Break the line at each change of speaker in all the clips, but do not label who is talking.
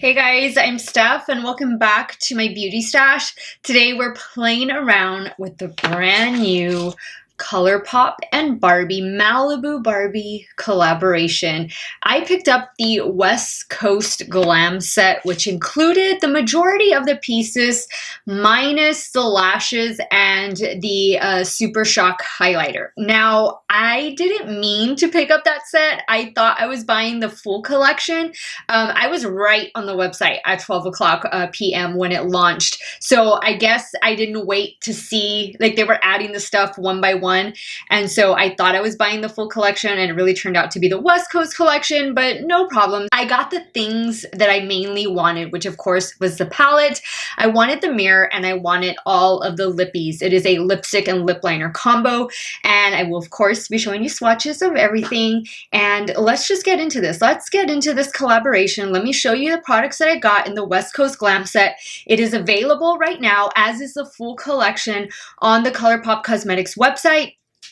Hey guys, I'm Steph and welcome back to my beauty stash. Today we're playing around with the brand new ColourPop and Barbie Malibu Barbie collaboration. I picked up the West Coast Glam set, which included the majority of the pieces minus the lashes and the Super Shock highlighter. Now, I didn't mean to pick up that set. I thought I was buying the full collection. I was right on the website at 12 o'clock p.m. when it launched. So I guess I didn't wait to see, like they were adding the stuff one by one. And so I thought I was buying the full collection and it really turned out to be the West Coast collection, but no problem. I got the things that I mainly wanted, which of course was the palette. I wanted the mirror and I wanted all of the lippies. It is a lipstick and lip liner combo. And I will of course be showing you swatches of everything. And let's just get into this. Let's get into this collaboration. Let me show you the products that I got in the West Coast Glam set. It is available right now, as is the full collection, on the ColourPop Cosmetics website.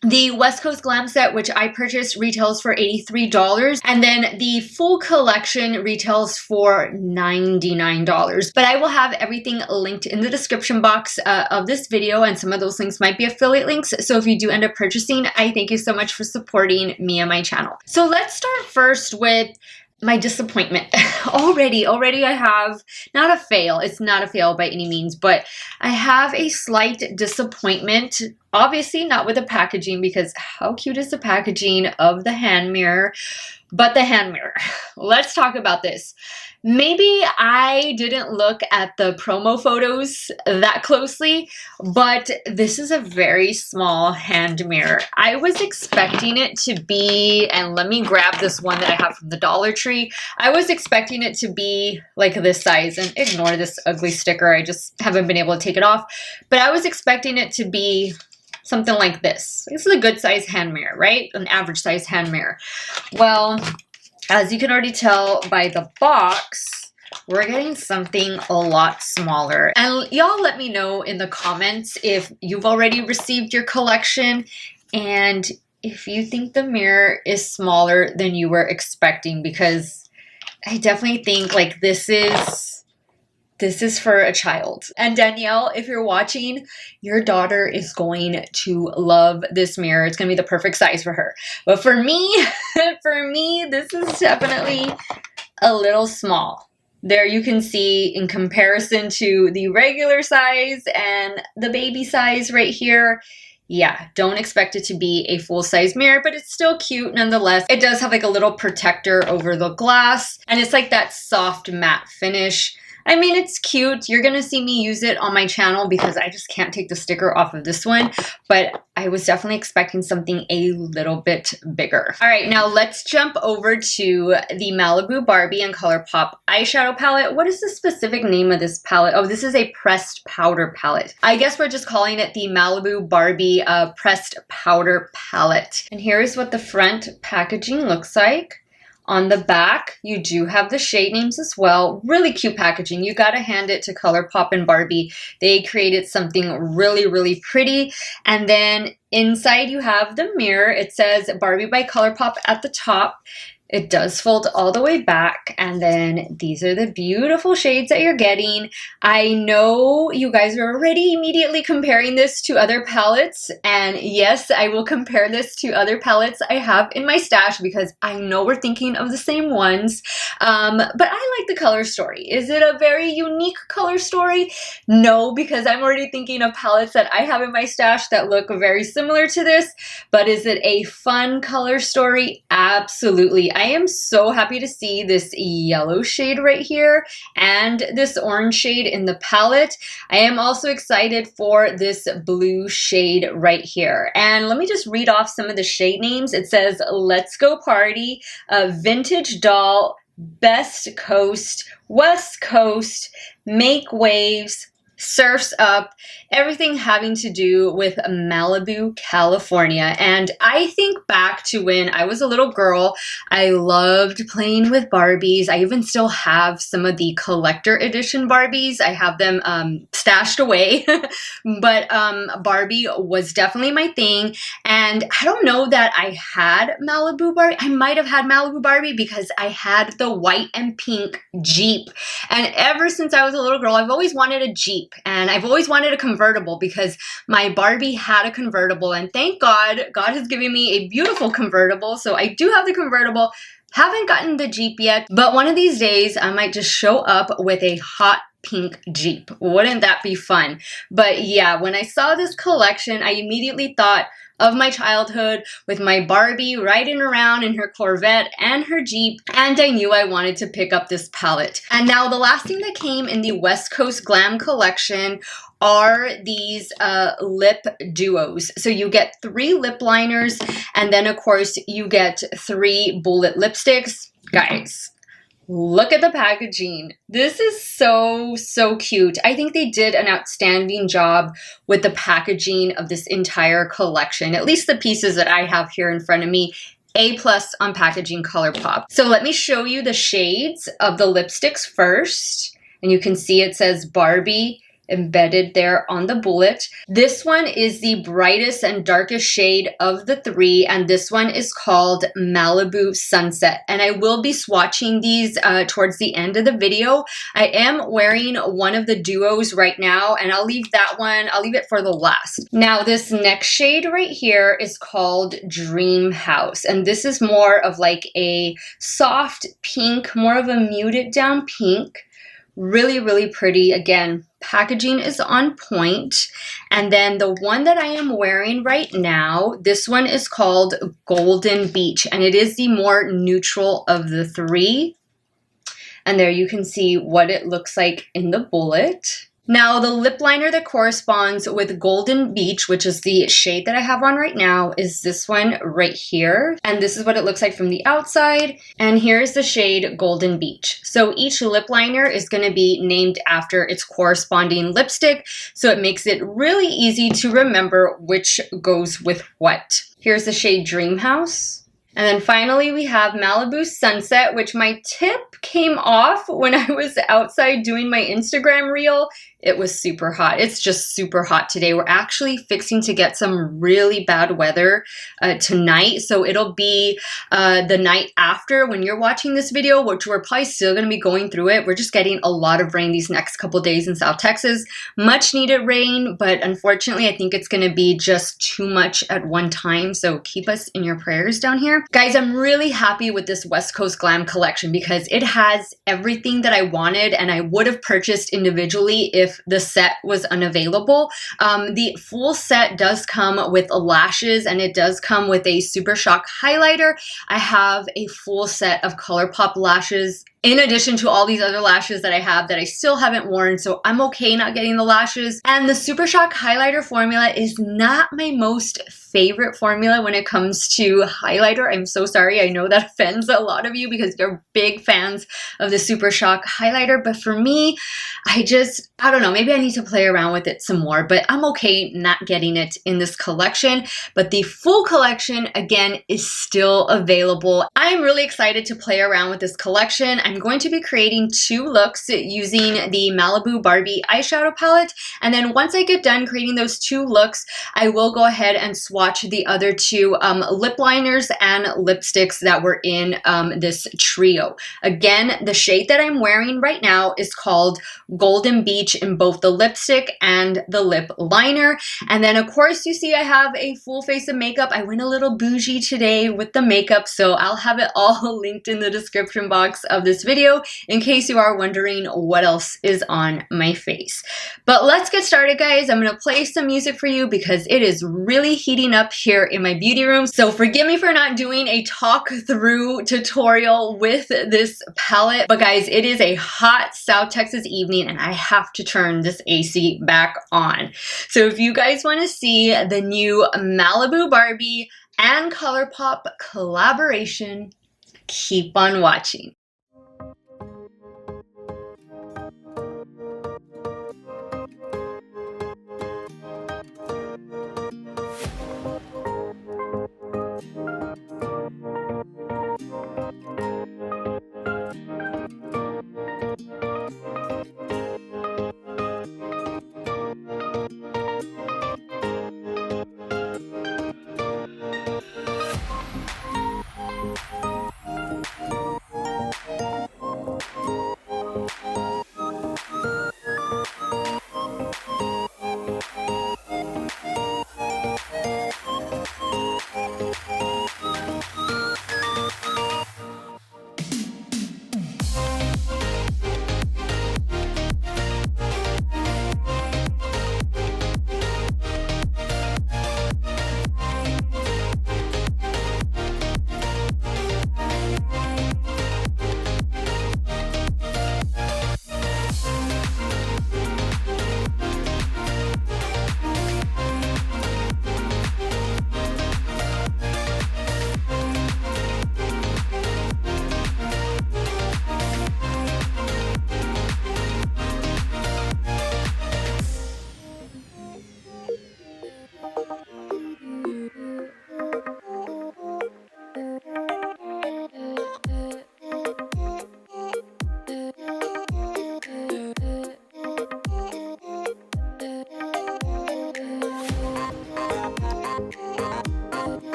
The West Coast Glam set, which I purchased, retails for $83, and then the full collection retails for $99. But I will have everything linked in the description box of this video, and some of those links might be affiliate links. So if you do end up purchasing, I thank you so much for supporting me and my channel. So let's start first with my disappointment. Already I have, not a fail, it's not a fail by any means, but I have a slight disappointment. Obviously not with the packaging, because how cute is the packaging of the hand mirror? But the hand mirror, let's talk about this. Maybe I didn't look at the promo photos that closely, but this is a very small hand mirror. I was expecting it to be, and let me grab this one that I have from the Dollar Tree. I was expecting it to be like this size, and ignore this ugly sticker. I just haven't been able to take it off. But I was expecting it to be something like this. This is a good size hand mirror, right? An average size hand mirror. Well, as you can already tell by the box, we're getting something a lot smaller. And y'all let me know in the comments if you've already received your collection and if you think the mirror is smaller than you were expecting, because I definitely think like this is for a child. And Danielle, if you're watching, your daughter is going to love this mirror. It's going to be the perfect size for her. But for me, this is definitely a little small. There you can see in comparison to the regular size and the baby size right here. Yeah, don't expect it to be a full-size mirror, but it's still cute nonetheless. It does have like a little protector over the glass, and it's like that soft matte finish. I mean, it's cute. You're going to see me use it on my channel because I just can't take the sticker off of this one. But I was definitely expecting something a little bit bigger. All right, now let's jump over to the Malibu Barbie and ColourPop eyeshadow palette. What is the specific name of this palette? Oh, this is a pressed powder palette. I guess we're just calling it the Malibu Barbie pressed powder palette. And here is what the front packaging looks like. On the back, you do have the shade names as well. Really cute packaging. You gotta hand it to ColourPop and Barbie. They created something really, really pretty. And then inside you have the mirror. It says Barbie by ColourPop at the top. It does fold all the way back, and then these are the beautiful shades that you're getting. I know you guys are already immediately comparing this to other palettes, and yes, I will compare this to other palettes I have in my stash because I know we're thinking of the same ones, but I like the color story. Is it a very unique color story? No, because I'm already thinking of palettes that I have in my stash that look very similar to this, but is it a fun color story? Absolutely. I am so happy to see this yellow shade right here and this orange shade in the palette. I am also excited for this blue shade right here. And let me just read off some of the shade names. It says Let's Go Party, Vintage Doll, Best Coast, West Coast, Make Waves, surfs up, everything having to do with Malibu, California. And I think back to when I was a little girl. I loved playing with Barbies. I even still have some of the collector edition Barbies. I have them stashed away. But Barbie was definitely my thing. And I don't know that I had Malibu Barbie. I might have had Malibu Barbie because I had the white and pink Jeep. And ever since I was a little girl, I've always wanted a Jeep. And I've always wanted a convertible because my Barbie had a convertible. And thank God, God has given me a beautiful convertible. So I do have the convertible. Haven't gotten the Jeep yet. But one of these days, I might just show up with a hot pink Jeep. Wouldn't that be fun? But yeah, when I saw this collection, I immediately thought of my childhood with my Barbie riding around in her Corvette and her Jeep, and I knew I wanted to pick up this palette. And now the last thing that came in the West Coast Glam collection are these lip duos. So you get 3 lip liners, and then of course you get 3 bullet lipsticks. Guys, look at the packaging. This is so, so cute. I think they did an outstanding job with the packaging of this entire collection, at least the pieces that I have here in front of me. A+ on packaging, ColourPop. So let me show you the shades of the lipsticks first. And you can see it says Barbie embedded there on the bullet. This one is the brightest and darkest shade of the 3, and this one is called Malibu Sunset. And I will be swatching these towards the end of the video. I am wearing one of the duos right now, and I'll leave that one, I'll leave it for the last. Now this next shade right here is called Dream House, and this is more of like a soft pink, more of a muted down pink. Really, really pretty. Again, packaging is on point. And then the one that I am wearing right now, this one is called Golden Beach, and it is the more neutral of the 3. And there you can see what it looks like in the bullet. Now, the lip liner that corresponds with Golden Beach, which is the shade that I have on right now, is this one right here. And this is what it looks like from the outside. And here's the shade Golden Beach. So each lip liner is going to be named after its corresponding lipstick. So it makes it really easy to remember which goes with what. Here's the shade Dream House. And then finally we have Malibu Sunset, which my tip came off when I was outside doing my Instagram reel. It was super hot. It's just super hot today. We're actually fixing to get some really bad weather tonight. So it'll be the night after when you're watching this video, which we're probably still going to be going through it. We're just getting a lot of rain these next couple days in South Texas. Much needed rain, but unfortunately I think it's going to be just too much at one time. So keep us in your prayers down here. Guys, I'm really happy with this West Coast Glam collection because it has everything that I wanted and I would have purchased individually if the set was unavailable. The full set does come with lashes and it does come with a Super Shock highlighter. I have a full set of ColourPop lashes in addition to all these other lashes that I have that I still haven't worn, so I'm okay not getting the lashes. And the Super Shock highlighter formula is not my most favorite formula when it comes to highlighter. I'm so sorry. I know that offends a lot of you because you're big fans of the Super Shock highlighter, but for me, I don't know, maybe I need to play around with it some more, but I'm okay not getting it in this collection. But the full collection, again, is still available. I'm really excited to play around with this collection. I'm going to be creating 2 looks using the Malibu Barbie eyeshadow palette. And then once I get done creating those 2 looks, I will go ahead and swatch the other 2 lip liners and lipsticks that were in this trio. Again, the shade that I'm wearing right now is called Golden Beach in both the lipstick and the lip liner. And then of course you see I have a full face of makeup. I went a little bougie today with the makeup, so I'll have it all linked in the description box of this video in case you are wondering what else is on my face. But let's get started, guys. I'm going to play some music for you because it is really heating up here in my beauty room. So forgive me for not doing a talk through tutorial with this palette. But guys, it is a hot South Texas evening and I have to turn this AC back on. So if you guys want to see the new Malibu Barbie and ColourPop collaboration, keep on watching.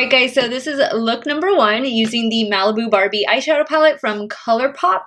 Alright guys, so this is look number 1 using the Malibu Barbie eyeshadow palette from ColourPop.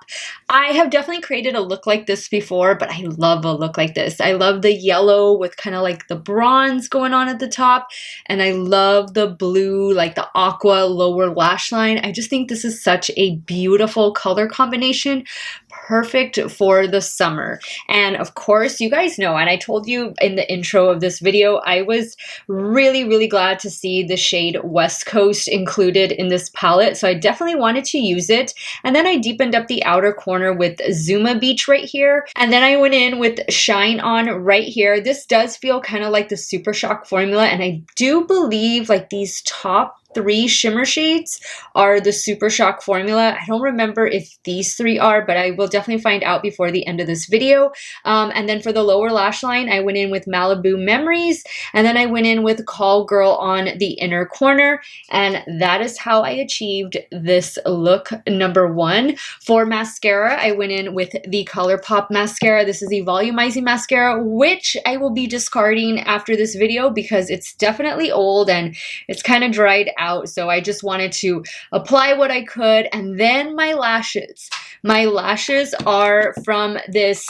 I have definitely created a look like this before, but I love a look like this. I love the yellow with kind of like the bronze going on at the top, and I love the blue, like the aqua lower lash line. I just think this is such a beautiful color combination, perfect for the summer. And of course, you guys know, and I told you in the intro of this video, I was really glad to see the shade West Coast included in this palette, so I definitely wanted to use it. And then I deepened up the outer corner with Zuma Beach right here, and then I went in with Shine On right here. This does feel kind of like the Super Shock formula, and I do believe like these top 3 shimmer shades are the Super Shock formula. I don't remember if these 3 are, but I will definitely find out before the end of this video. And then for the lower lash line, I went in with Malibu Memories, and then I went in with Call Girl on the inner corner, and that is how I achieved this look number 1. For mascara, I went in with the ColourPop Mascara. This is the volumizing mascara, which I will be discarding after this video because it's definitely old and it's kind of dried out. So I just wanted to apply what I could. And then my lashes. My lashes are from this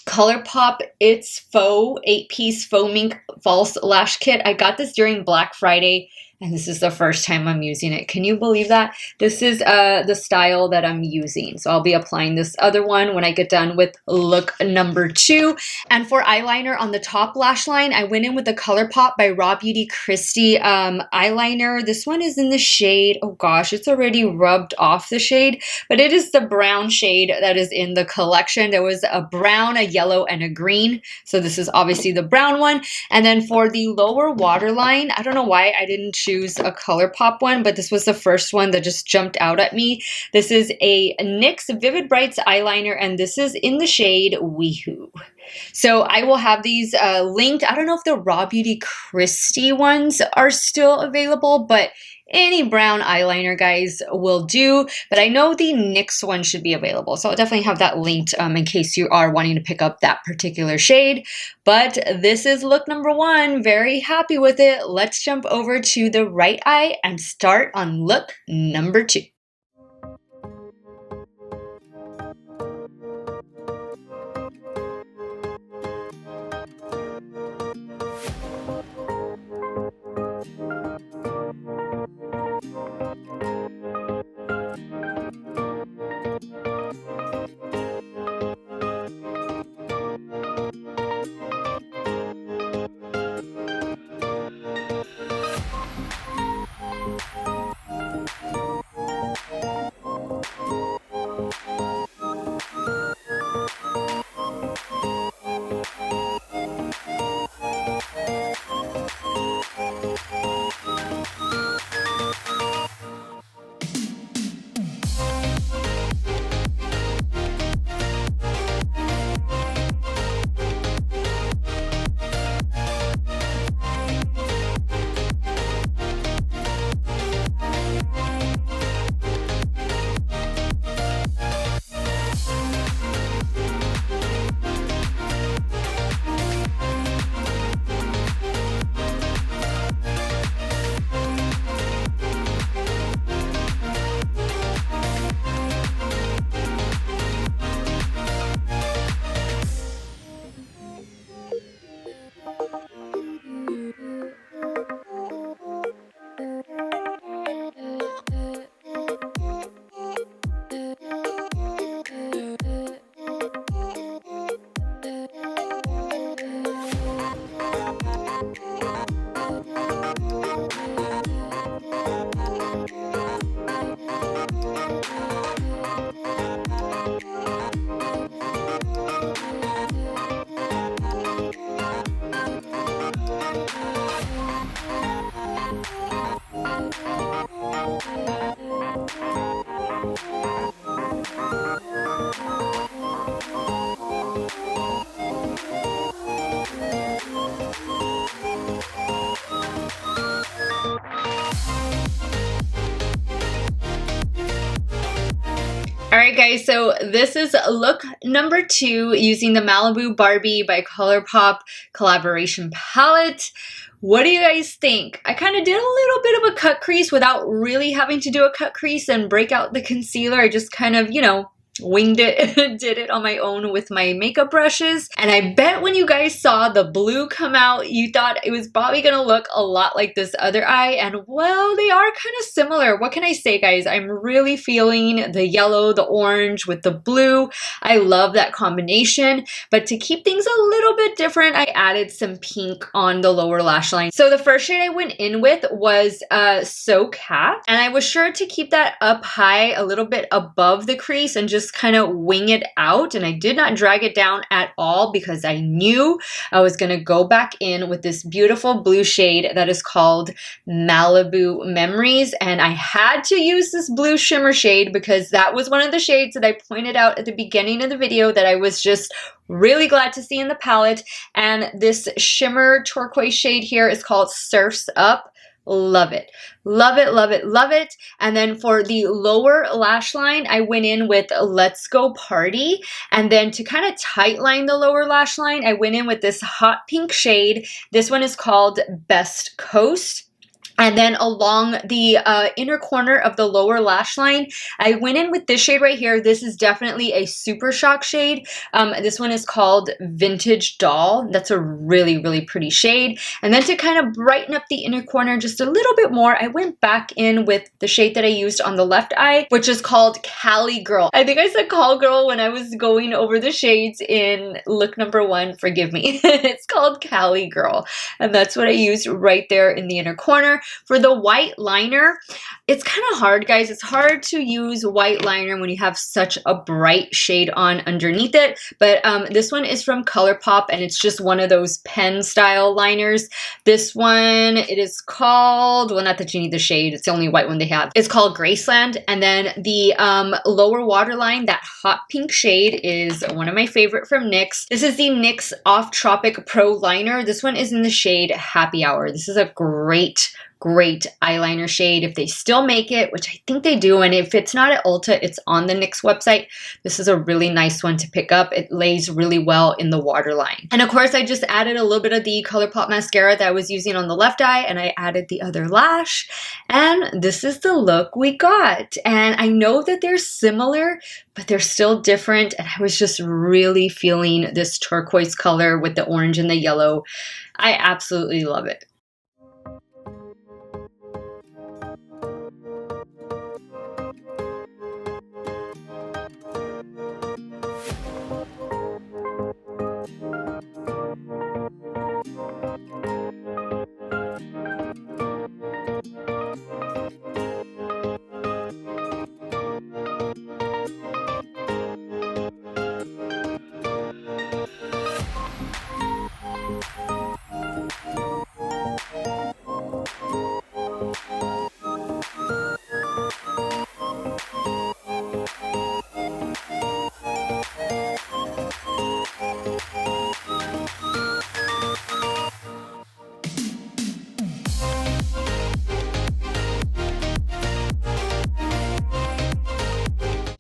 ColourPop It's Faux 8-piece foaming false lash kit. I got this during Black Friday, and this is the first time I'm using it. Can you believe that? This is the style that I'm using. So I'll be applying this other one when I get done with look number 2. And for eyeliner on the top lash line, I went in with the ColourPop by Raw Beauty Christie eyeliner. This one is in the shade, oh gosh, it's already rubbed off the shade, but it is the brown shade that is in the collection. There was a brown, a yellow, and a green. So this is obviously the brown one. And then for the lower waterline, I don't know why I didn't choose a ColourPop one, but this was the first one that just jumped out at me. This is a NYX Vivid Brights eyeliner, and this is in the shade Weho. So I will have these linked. I don't know if the Raw Beauty Christie ones are still available, but any brown eyeliner, guys, will do. But I know the NYX one should be available, so I'll definitely have that linked in case you are wanting to pick up that particular shade. But this is look number 1. Very happy with it. Let's jump over to the right eye and start on look number 2. Alright guys, so this is look number 2 using the Malibu Barbie by ColourPop collaboration palette. What do you guys think? I kind of did a little bit of a cut crease without really having to do a cut crease and break out the concealer. I just kind of, you know, winged it, did it on my own with my makeup brushes. And I bet when you guys saw the blue come out, you thought it was probably gonna look a lot like this other eye, and well, they are kind of similar. What can I say, guys? I'm really feeling the yellow, the orange with the blue. I love that combination, but to keep things a little bit different, I added some pink on the lower lash line. So the first shade I went in with was So Cat, and I was sure to keep that up high a little bit above the crease and just kind of wing it out, and I did not drag it down at all because I knew I was going to go back in with this beautiful blue shade that is called Malibu Memories, and I had to use this blue shimmer shade because that was one of the shades that I pointed out at the beginning of the video that I was just really glad to see in the palette. And this shimmer turquoise shade here is called Surfs Up. Love it. Love it, love it, love it. And then for the lower lash line, I went in with Let's Go Party. And then to kind of tight line the lower lash line, I went in with this hot pink shade. This one is called Best Coast. And then along the inner corner of the lower lash line, I went in with this shade right here. This is definitely a Super Shock shade. This one is called Vintage Doll. That's a really, really pretty shade. And then to kind of brighten up the inner corner just a little bit more, I went back in with the shade that I used on the left eye, which is called Cali Girl. I think I said Call Girl when I was going over the shades in look number 1. Forgive me. It's called Cali Girl. And that's what I used right there in the inner corner. For the white liner, it's kind of hard, guys. It's hard to use white liner when you have such a bright shade on underneath it. But this one is from ColourPop, and it's just one of those pen style liners. This one, it is called, well, not that you need the shade, it's the only white one they have. It's called Graceland. And then the lower waterline, that hot pink shade, is one of my favorite from NYX. This is the NYX Off Tropic Pro Liner. This one is in the shade Happy Hour. This is a great eyeliner shade if they still make it, which I think they do. And if it's not at Ulta, it's on the NYX website. This is a really nice one to pick up. It lays really well in the waterline. And of course, I just added a little bit of the ColourPop mascara that I was using on the left eye, and I added the other lash. And this is the look we got. And I know that they're similar, but they're still different. And I was just really feeling this turquoise color with the orange and the yellow. I absolutely love it.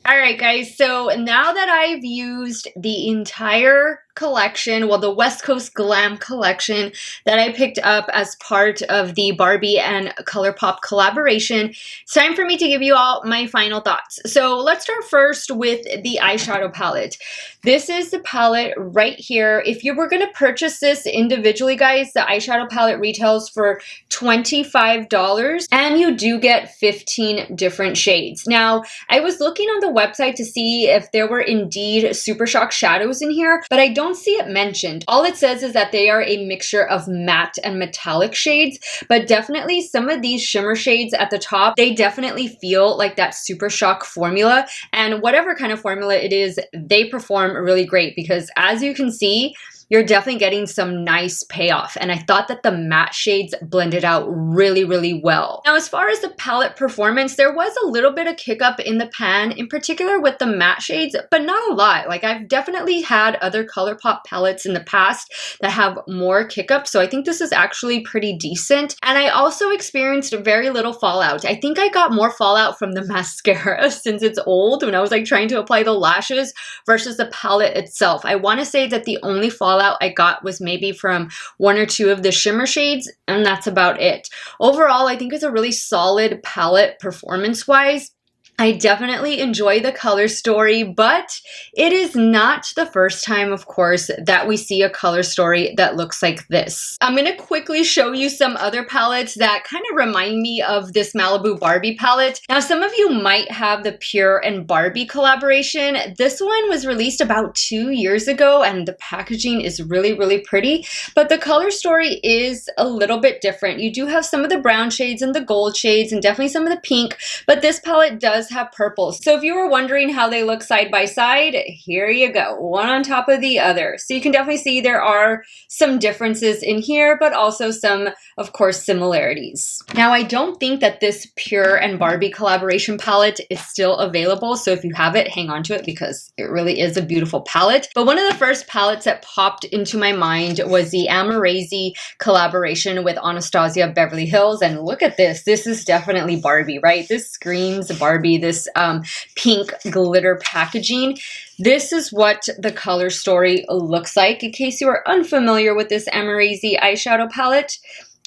Alright guys, so now that I've used the entire collection, well, the West Coast Glam collection that I picked up as part of the Barbie and ColourPop collaboration, it's time for me to give you all my final thoughts. So let's start first with the eyeshadow palette. This is the palette right here. If you were going to purchase this individually, guys, the eyeshadow palette retails for $25, and you do get 15 different shades. Now, I was looking on the website to see if there were indeed Super Shock shadows in here, but I don't see it mentioned. All it says is that they are a mixture of matte and metallic shades, but definitely some of these shimmer shades at the top, they definitely feel like that Super Shock formula, and whatever kind of formula it is, they perform really great because as you can see, you're definitely getting some nice payoff. And I thought that the matte shades blended out really, really well. Now, as far as the palette performance, there was a little bit of kick up in the pan, in particular with the matte shades, but not a lot. Like I've definitely had other ColourPop palettes in the past that have more kick up. So I think this is actually pretty decent. And I also experienced very little fallout. I think I got more fallout from the mascara since it's old when I was like trying to apply the lashes versus the palette itself. I want to say that the only fallout fallout I got was maybe from one or two of the shimmer shades, and that's about it. Overall, I think it's a really solid palette performance-wise. I definitely enjoy the color story, but it is not the first time, of course, that we see a color story that looks like this. I'm going to quickly show you some other palettes that kind of remind me of this Malibu Barbie palette. Now, some of you might have the Pure and Barbie collaboration. This one was released about 2 years ago, and the packaging is really, really pretty, but the color story is a little bit different. You do have some of the brown shades and the gold shades and definitely some of the pink, but this palette does have purple. So if you were wondering how they look side by side, here you go, one on top of the other. So you can definitely see there are some differences in here, but also some, of course, similarities. Now, I don't think that this Pure and Barbie collaboration palette is still available. So if you have it, hang on to it because it really is a beautiful palette. But one of the first palettes that popped into my mind was the Amazing collaboration with Anastasia Beverly Hills. And look at this. This is definitely Barbie, right? This screams Barbie. This pink glitter packaging. This is what the color story looks like. In case you are unfamiliar with this Amazing eyeshadow palette,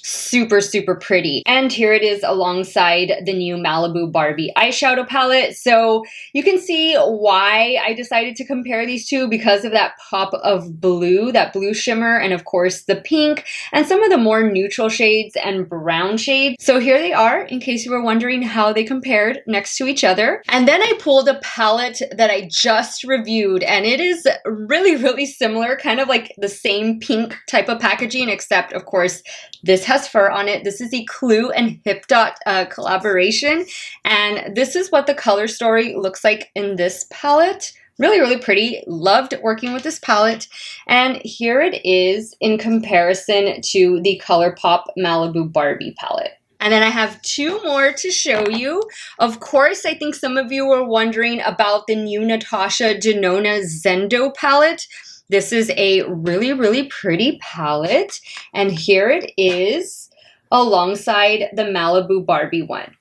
super, super pretty. And here it is alongside the new Malibu Barbie eyeshadow palette. So you can see why I decided to compare these two, because of that pop of blue, that blue shimmer, and of course the pink, and some of the more neutral shades and brown shades. So here they are, in case you were wondering how they compared next to each other. And then I pulled a palette that I just reviewed, and it is really, really similar, kind of like the same pink type of packaging, except of course this has fur on it. This is the Clue and Hip Dot collaboration, and this is what the color story looks like in this palette. Really, really pretty. Loved working with this palette. And here it is in comparison to the ColourPop Malibu Barbie palette. And then I have two more to show you. Of course, I think some of you were wondering about the new Natasha Denona Zendo palette. This is a really, really pretty palette, and here it is alongside the Malibu Barbie one.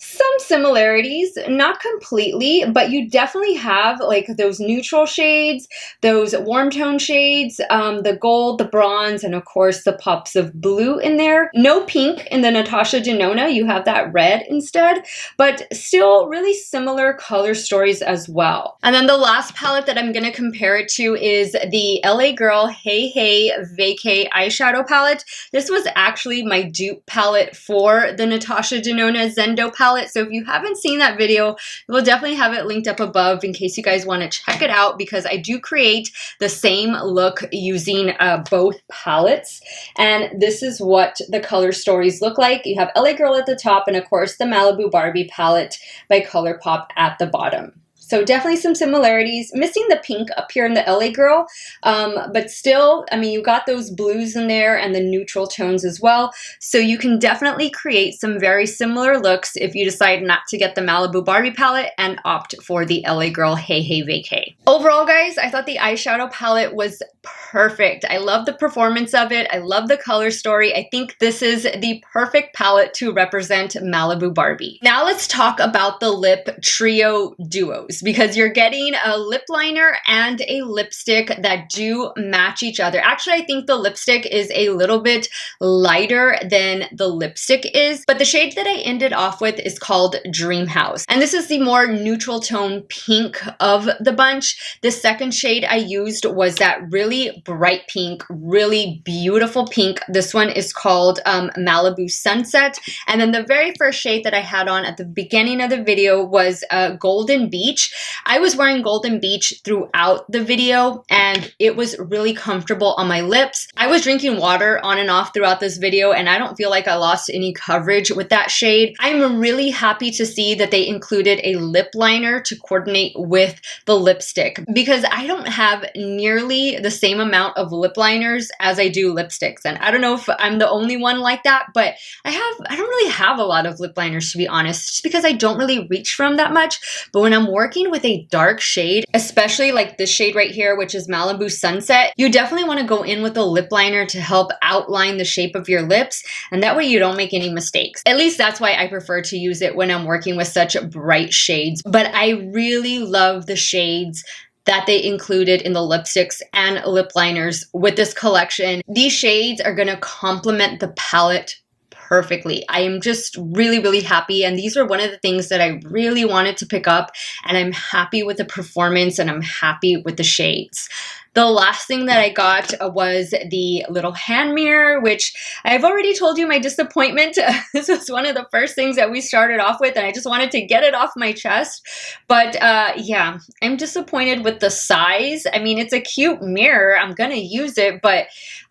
Some similarities, not completely, but you definitely have like those neutral shades, those warm tone shades, the gold, the bronze, and of course the pops of blue in there. No pink in the Natasha Denona, you have that red instead, but still really similar color stories as well. And then the last palette that I'm gonna compare it to is the LA Girl Hey Hey Vacay eyeshadow palette. This was actually my dupe palette for the Natasha Denona Zendo palette. So if you haven't seen that video, we'll definitely have it linked up above in case you guys want to check it out, because I do create the same look using both palettes. And this is what the color stories look like. You have LA Girl at the top, and of course the Malibu Barbie palette by ColourPop at the bottom. So definitely some similarities. Missing the pink up here in the LA Girl, but still, I mean, you got those blues in there and the neutral tones as well. So you can definitely create some very similar looks if you decide not to get the Malibu Barbie palette and opt for the LA Girl Hey Hey Vacay. Overall, guys, I thought the eyeshadow palette was perfect. I love the performance of it. I love the color story. I think this is the perfect palette to represent Malibu Barbie. Now let's talk about the lip trio duos, because you're getting a lip liner and a lipstick that do match each other. Actually, I think the lipstick is a little bit lighter than the lipstick is, but the shade that I ended off with is called Dream House. And this is the more neutral tone pink of the bunch. The second shade I used was that really bright pink, really beautiful pink. This one is called Malibu Sunset. And then the very first shade that I had on at the beginning of the video was Golden Beach. I was wearing Golden Beach throughout the video, and it was really comfortable on my lips. I was drinking water on and off throughout this video, and I don't feel like I lost any coverage with that shade. I'm really happy to see that they included a lip liner to coordinate with the lipstick, because I don't have nearly the same amount of lip liners as I do lipsticks. And I don't know if I'm the only one like that, but I don't really have a lot of lip liners, to be honest, just because I don't really reach for them that much. But when I'm working with a dark shade, especially like this shade right here, which is Malibu Sunset, you definitely want to go in with a lip liner to help outline the shape of your lips, and that way you don't make any mistakes. At least that's why I prefer to use it when I'm working with such bright shades. But I really love the shades that they included in the lipsticks and lip liners with this collection. These shades are going to complement the palette perfectly. I am just really, really happy. And these were one of the things that I really wanted to pick up. And I'm happy with the performance and I'm happy with the shades. The last thing that I got was the little hand mirror, which I've already told you my disappointment. This was one of the first things that we started off with, and I just wanted to get it off my chest. But yeah, I'm disappointed with the size. I mean, it's a cute mirror. I'm going to use it, but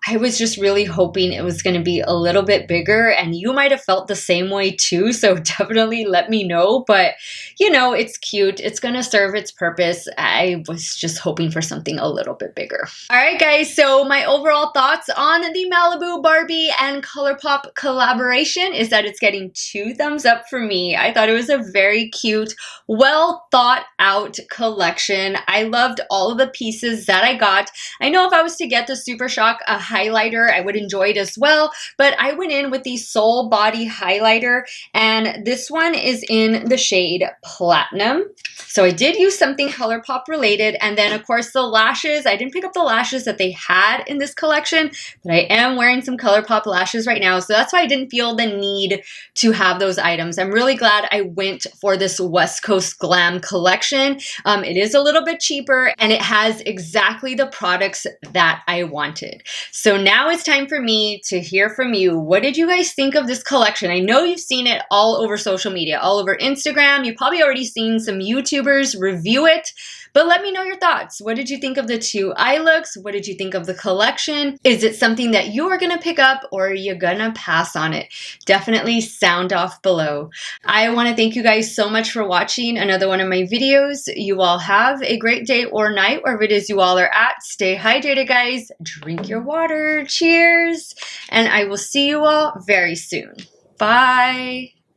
I was just really hoping it was going to be a little bit bigger, and you might have felt the same way too. So definitely let me know. But you know, it's cute. It's going to serve its purpose. I was just hoping for something a little bit bigger. All right, guys. So my overall thoughts on the Malibu Barbie and ColourPop collaboration is that it's getting 2 thumbs up for me. I thought it was a very cute, well thought out collection. I loved all of the pieces that I got. I know if I was to get the Super Shock highlighter, I would enjoy it as well, but I went in with the Soul Body highlighter, and this one is in the shade Platinum. So I did use something ColourPop related, and then of course the lashes. I didn't pick up the lashes that they had in this collection, but I am wearing some ColourPop lashes right now, so that's why I didn't feel the need to have those items. I'm really glad I went for this West Coast Glam collection. It is a little bit cheaper, and it has exactly the products that I wanted. So now it's time for me to hear from you. What did you guys think of this collection? I know you've seen it all over social media, all over Instagram. You've probably already seen some YouTubers review it, but let me know your thoughts. What did you think of the 2 eye looks? What did you think of the collection? Is it something that you are going to pick up, or are you going to pass on it? Definitely sound off below. I want to thank you guys so much for watching another one of my videos. You all have a great day or night, wherever it is you all are at. Stay hydrated, guys. Drink your water. Cheers. And I will see you all very soon. Bye.